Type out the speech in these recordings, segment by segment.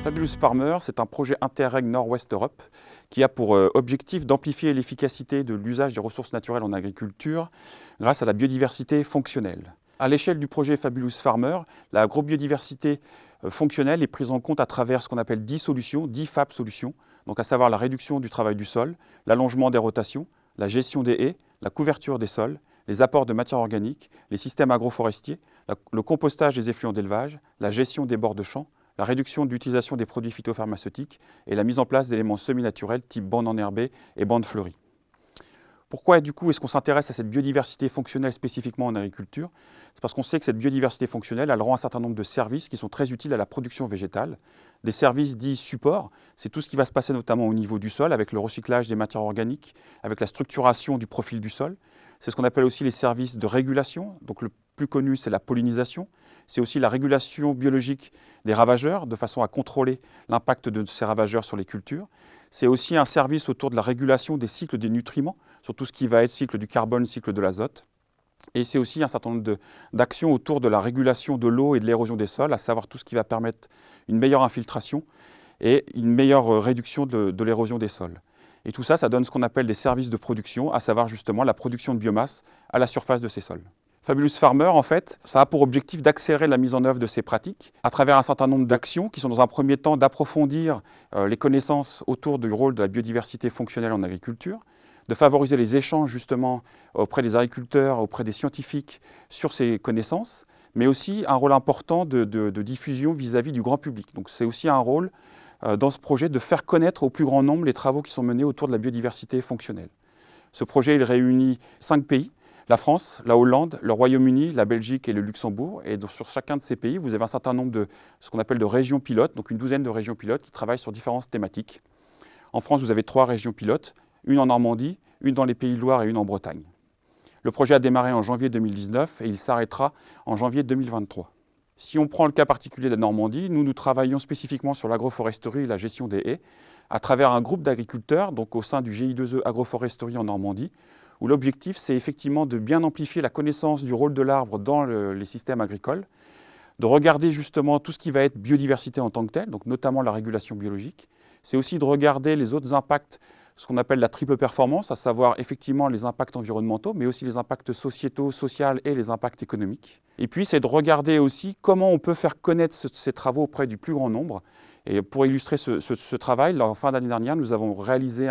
Fabulous Farmer, c'est un projet Interreg Nord-Ouest Europe qui a pour objectif d'amplifier l'efficacité de l'usage des ressources naturelles en agriculture grâce à la biodiversité fonctionnelle. À l'échelle du projet Fabulous Farmer, l'agrobiodiversité fonctionnelle est prise en compte à travers ce qu'on appelle 10 solutions, 10 FAB solutions, donc à savoir la réduction du travail du sol, l'allongement des rotations, la gestion des haies, la couverture des sols, les apports de matières organiques, les systèmes agroforestiers, le compostage des effluents d'élevage, la gestion des bords de champs, la réduction de l'utilisation des produits phytopharmaceutiques et la mise en place d'éléments semi-naturels type bandes enherbées et bandes fleuries. Pourquoi du coup est-ce qu'on s'intéresse à cette biodiversité fonctionnelle spécifiquement en agriculture? C'est parce qu'on sait que cette biodiversité fonctionnelle, elle rend un certain nombre de services qui sont très utiles à la production végétale. Des services dits supports, c'est tout ce qui va se passer notamment au niveau du sol avec le recyclage des matières organiques, avec la structuration du profil du sol. C'est ce qu'on appelle aussi les services de régulation. Donc le plus connu, c'est la pollinisation. C'est aussi la régulation biologique des ravageurs, de façon à contrôler l'impact de ces ravageurs sur les cultures. C'est aussi un service autour de la régulation des cycles des nutriments, sur tout ce qui va être cycle du carbone, cycle de l'azote. Et c'est aussi un certain nombre d'actions autour de la régulation de l'eau et de l'érosion des sols, à savoir tout ce qui va permettre une meilleure infiltration et une meilleure réduction de l'érosion des sols. Et tout ça, ça donne ce qu'on appelle des services de production, à savoir justement la production de biomasse à la surface de ces sols. Fabulous Farmer, en fait, ça a pour objectif d'accélérer la mise en œuvre de ces pratiques à travers un certain nombre d'actions qui sont dans un premier temps d'approfondir les connaissances autour du rôle de la biodiversité fonctionnelle en agriculture, de favoriser les échanges justement auprès des agriculteurs, auprès des scientifiques sur ces connaissances, mais aussi un rôle important de diffusion vis-à-vis du grand public. Donc c'est aussi un rôle dans ce projet de faire connaître au plus grand nombre les travaux qui sont menés autour de la biodiversité fonctionnelle. Ce projet, il réunit 5 pays. La France, la Hollande, le Royaume-Uni, la Belgique et le Luxembourg. Et donc, sur chacun de ces pays, vous avez un certain nombre de ce qu'on appelle de régions pilotes, donc une douzaine de régions pilotes qui travaillent sur différentes thématiques. En France, vous avez 3 régions pilotes, une en Normandie, une dans les Pays de Loire et une en Bretagne. Le projet a démarré en janvier 2019 et il s'arrêtera en janvier 2023. Si on prend le cas particulier de la Normandie, nous travaillons spécifiquement sur l'agroforesterie et la gestion des haies à travers un groupe d'agriculteurs, donc au sein du GI2E Agroforesterie en Normandie, où l'objectif, c'est effectivement de bien amplifier la connaissance du rôle de l'arbre dans les systèmes agricoles, de regarder justement tout ce qui va être biodiversité en tant que tel, donc notamment la régulation biologique. C'est aussi de regarder les autres impacts, ce qu'on appelle la triple performance, à savoir effectivement les impacts environnementaux, mais aussi les impacts sociétaux, sociaux et les impacts économiques. Et puis, c'est de regarder aussi comment on peut faire connaître ces travaux auprès du plus grand nombre. Et pour illustrer ce travail, en fin d'année dernière, nous avons réalisé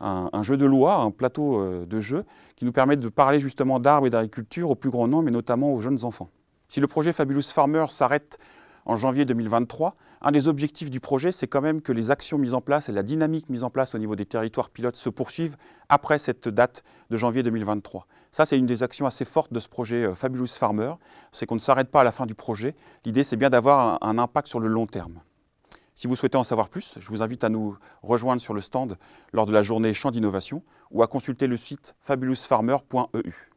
un jeu de loi, un plateau de jeu qui nous permet de parler justement d'arbres et d'agriculture au plus grand nombre, mais notamment aux jeunes enfants. Si le projet Fabulous Farmer s'arrête en janvier 2023, un des objectifs du projet, c'est quand même que les actions mises en place et la dynamique mise en place au niveau des territoires pilotes se poursuivent après cette date de janvier 2023. Ça, c'est une des actions assez fortes de ce projet Fabulous Farmer, c'est qu'on ne s'arrête pas à la fin du projet. L'idée, c'est bien d'avoir un impact sur le long terme. Si vous souhaitez en savoir plus, je vous invite à nous rejoindre sur le stand lors de la journée Champ d'innovation ou à consulter le site fabulousfarmer.eu.